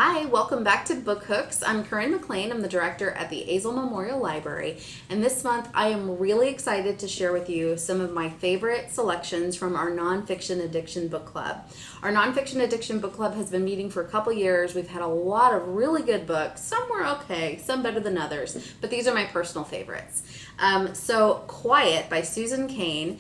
Hi, welcome back to Book Hooks. I'm Curren McLean. I'm the director at the Azle Memorial Library, and this month I am really excited to share with you some of my favorite selections from our Nonfiction Addiction Book Club. Our Nonfiction Addiction Book Club has been meeting for a couple years. We've had a lot of really good books. Some were okay, some better than others, but these are my personal favorites. So Quiet by Susan Cain.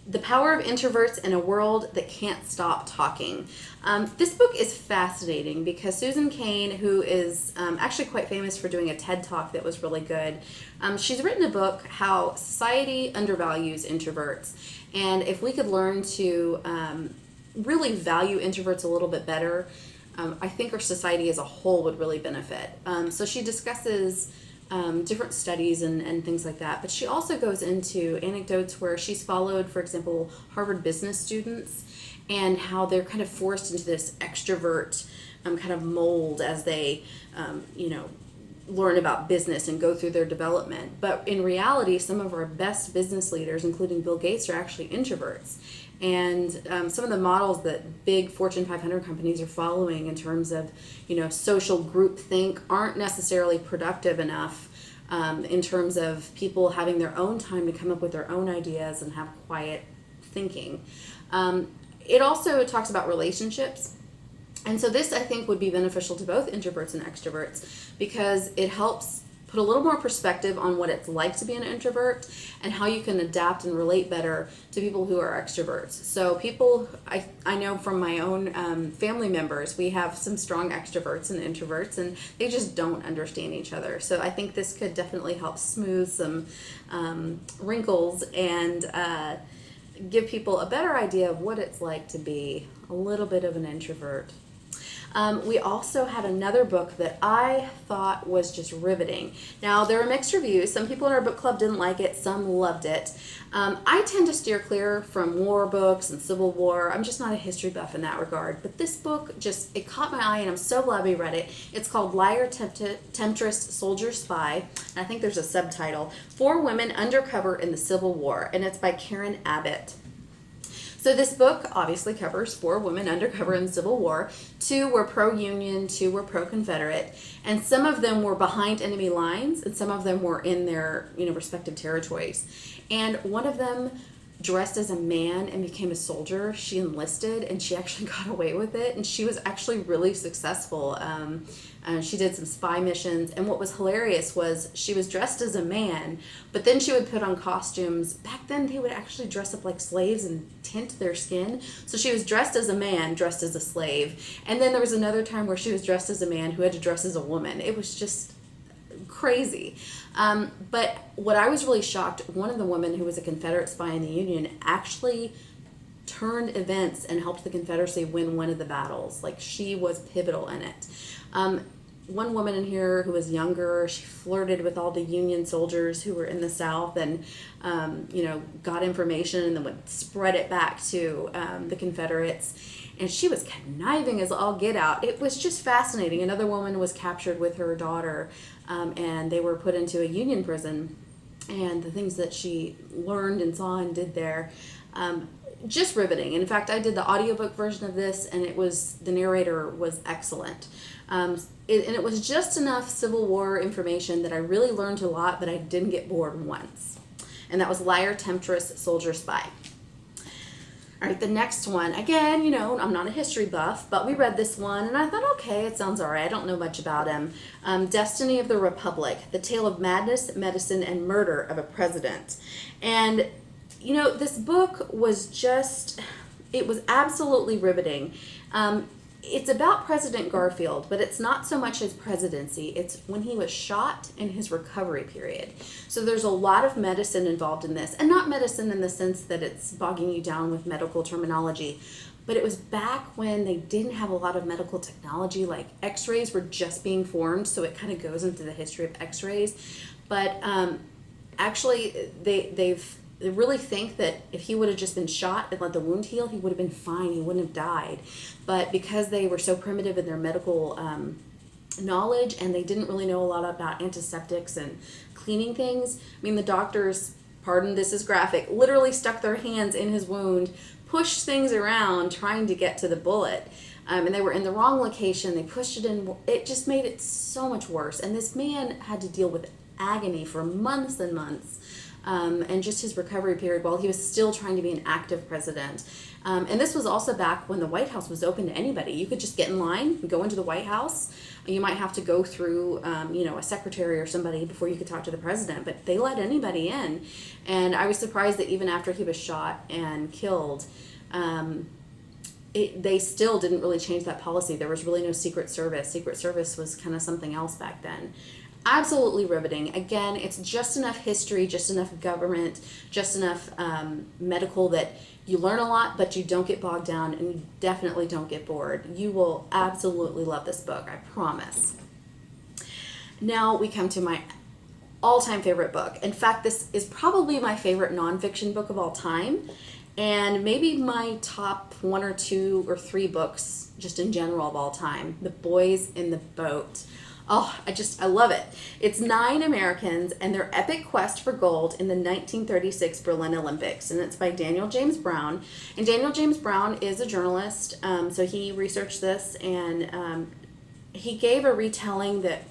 The Power of Introverts in a World That Can't Stop Talking. This book is fascinating because Susan Cain, who is actually quite famous for doing a TED Talk that was really good, she's written a book, How Society Undervalues Introverts. And if we could learn to really value introverts a little bit better, I think our society as a whole would really benefit. So she discusses different studies and things like that. But she also goes into anecdotes where she's followed, for example, Harvard business students and how they're kind of forced into this extrovert kind of mold as they, learn about business and go through their development. But in reality, some of our best business leaders, including Bill Gates, are actually introverts. And some of the models that big Fortune 500 companies are following in terms of, social groupthink aren't necessarily productive enough in terms of people having their own time to come up with their own ideas and have quiet thinking. It also talks about relationships. And so this, I think, would be beneficial to both introverts and extroverts because it helps put a little more perspective on what it's like to be an introvert and how you can adapt and relate better to people who are extroverts. So people, I know from my own family members, we have some strong extroverts and introverts, and they just don't understand each other. So I think this could definitely help smooth some wrinkles and give people a better idea of what it's like to be a little bit of an introvert. We also had another book that I thought was just riveting. Now, there are mixed reviews. Some people in our book club didn't like it. Some loved it. I tend to steer clear from war books and Civil War. I'm just not a history buff in that regard. But this book it caught my eye, and I'm so glad we read it. It's called Liar, Temptress, Soldier, Spy. And I think there's a subtitle, 4 Women Undercover in the Civil War. And it's by Curren Abbott. So this book obviously covers 4 women undercover in the Civil War. 2 were pro-Union, 2 were pro-Confederate, and some of them were behind enemy lines, and some of them were in their respective territories. And one of them dressed as a man and became a soldier. She enlisted, and she actually got away with it, and she was actually really successful. She did some spy missions, and what was hilarious was she was dressed as a man, but then she would put on costumes. Back then, they would actually dress up like slaves and tint their skin. So she was dressed as a man, dressed as a slave. And then there was another time where she was dressed as a man who had to dress as a woman. It was just crazy. But what I was really shocked, one of the women who was a Confederate spy in the Union actually turned events and helped the Confederacy win one of the battles. Like, she was pivotal in it. One woman in here who was younger, she flirted with all the Union soldiers who were in the South and, got information and then would spread it back to the Confederates. And she was conniving as all get out. It was just fascinating. Another woman was captured with her daughter, and they were put into a Union prison. And the things that she learned and saw and did there, just riveting. In fact, I did the audiobook version of this, and the narrator was excellent. And it was just enough Civil War information that I really learned a lot, but I didn't get bored once. And that was Liar, Temptress, Soldier, Spy. All right, the next one, again, I'm not a history buff, but we read this one, and I thought, okay, it sounds all right. I don't know much about him. Destiny of the Republic, The Tale of Madness, Medicine, and Murder of a President. And, this book was it was absolutely riveting. It's about President Garfield, but it's not so much his presidency. It's when he was shot in his recovery period. So there's a lot of medicine involved in this, and not medicine in the sense that it's bogging you down with medical terminology, but it was back when they didn't have a lot of medical technology, like x-rays were just being formed, so it kind of goes into the history of x-rays. But actually, they really think that if he would have just been shot and let the wound heal, he would have been fine. He wouldn't have died. But because they were so primitive in their medical knowledge and they didn't really know a lot about antiseptics and cleaning things, the doctors, pardon this is graphic, literally stuck their hands in his wound, pushed things around trying to get to the bullet. and they were in the wrong location. They pushed it in. It just made it so much worse. And this man had to deal with agony for months and months, and just his recovery period while he was still trying to be an active president. And this was also back when the White House was open to anybody. You could just get in line and go into the White House. You might have to go through, a secretary or somebody before you could talk to the president, but they let anybody in. And I was surprised that even after he was shot and killed, they still didn't really change that policy. There was really no Secret Service. Secret Service was kind of something else back then. Absolutely riveting. Again, it's just enough history, just enough government, just enough medical that you learn a lot, but you don't get bogged down, and you definitely don't get bored. You will absolutely love this book, I promise. Now we come to my all-time favorite book. In fact, this is probably my favorite nonfiction book of all time, and maybe my top 1 or 2 or 3 books just in general of all time. The Boys in the Boat. Oh, I love it. It's 9 Americans and their epic quest for gold in the 1936 Berlin Olympics. And it's by Daniel James Brown. And Daniel James Brown is a journalist, so he researched this, and he gave a retelling that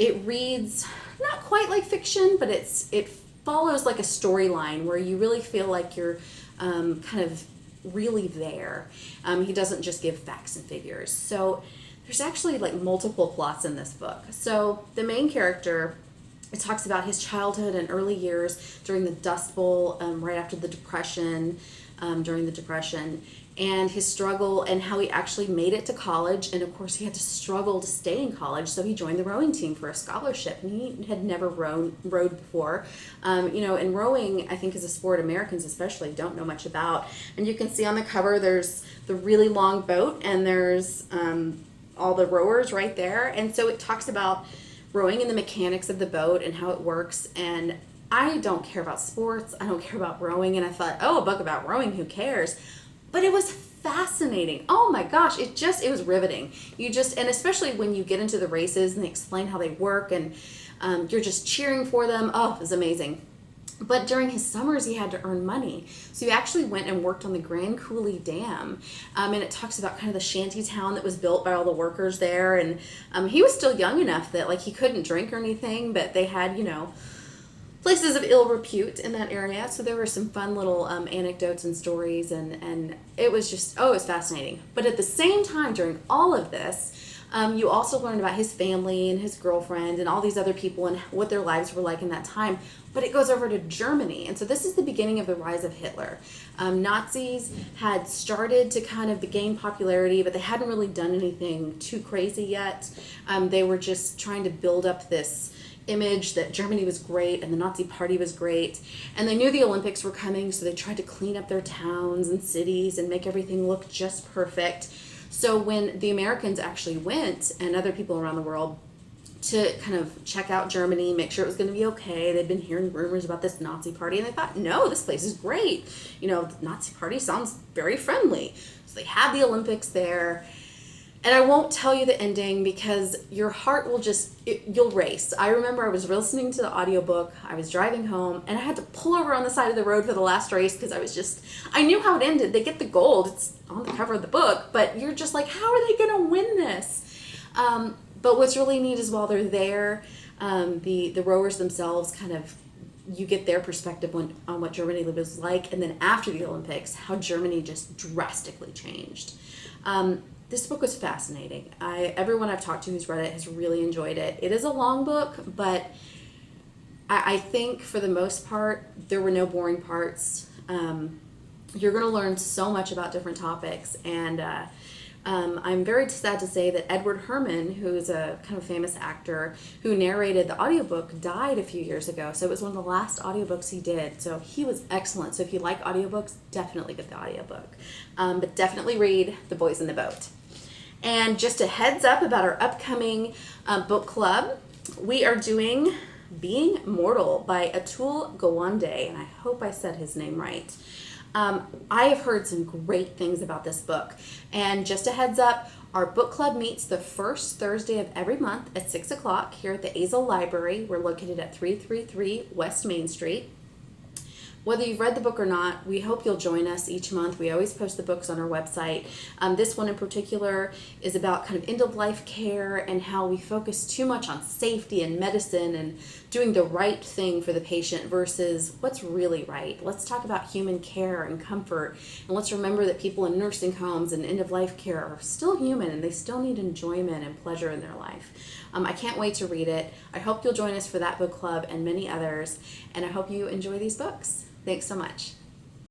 it reads not quite like fiction, but it follows like a storyline where you really feel like you're kind of really there. He doesn't just give facts and figures. So there's actually like multiple plots in this book. So the main character, it talks about his childhood and early years during the Dust Bowl, right after the Depression, during the Depression, and his struggle and how he actually made it to college. And of course he had to struggle to stay in college, so he joined the rowing team for a scholarship, and he had never rowed before. And rowing, I think, is a sport Americans especially don't know much about. And you can see on the cover there's the really long boat, and there's all the rowers right there. And so it talks about rowing and the mechanics of the boat and how it works. And I don't care about sports. I don't care about rowing. And I thought, oh, a book about rowing, who cares? But it was fascinating. Oh my gosh, it was riveting. And especially when you get into the races and they explain how they work, and you're just cheering for them. Oh, it was amazing. But during his summers, he had to earn money. So he actually went and worked on the Grand Coulee Dam. And it talks about kind of the shanty town that was built by all the workers there. And he was still young enough that like he couldn't drink or anything, but they had, places of ill repute in that area. So there were some fun little anecdotes and stories, and it was just, it was fascinating. But at the same time, during all of this, you also learned about his family and his girlfriend and all these other people and what their lives were like in that time. But it goes over to Germany. And so this is the beginning of the rise of Hitler. Nazis had started to kind of gain popularity, but they hadn't really done anything too crazy yet. They were just trying to build up this image that Germany was great and the Nazi Party was great. And they knew the Olympics were coming, so they tried to clean up their towns and cities and make everything look just perfect. So when the Americans actually went, and other people around the world, to kind of check out Germany, make sure it was going to be okay. They'd been hearing rumors about this Nazi Party, and they thought, no, this place is great. The Nazi Party sounds very friendly. So they had the Olympics there. And I won't tell you the ending because your heart will you'll race. I remember I was listening to the audiobook, I was driving home, and I had to pull over on the side of the road for the last race because I knew how it ended. They get the gold, it's on the cover of the book, but you're just like, how are they going to win this? But what's really neat is while they're there, the rowers themselves you get their perspective on what Germany was like, and then after the Olympics, how Germany just drastically changed. This book was fascinating. Everyone I've talked to who's read it has really enjoyed it. It is a long book, but I think for the most part, there were no boring parts. You're going to learn so much about different topics, and I'm very sad to say that Edward Herman, who's a kind of famous actor who narrated the audiobook, died a few years ago. So it was one of the last audiobooks he did. So he was excellent. So if you like audiobooks, definitely get the audiobook. But definitely read The Boys in the Boat. And just a heads up about our upcoming book club, we are doing Being Mortal by Atul Gawande, and I hope I said his name right. I have heard some great things about this book. And just a heads up, our book club meets the first Thursday of every month at 6 o'clock here at the Azel Library. We're located at 333 West Main Street. Whether you've read the book or not, we hope you'll join us each month. We always post the books on our website. This one in particular is about kind of end-of-life care and how we focus too much on safety and medicine and doing the right thing for the patient versus what's really right. Let's talk about human care and comfort, and let's remember that people in nursing homes and end-of-life care are still human and they still need enjoyment and pleasure in their life. I can't wait to read it. I hope you'll join us for that book club and many others, and I hope you enjoy these books. Thanks so much.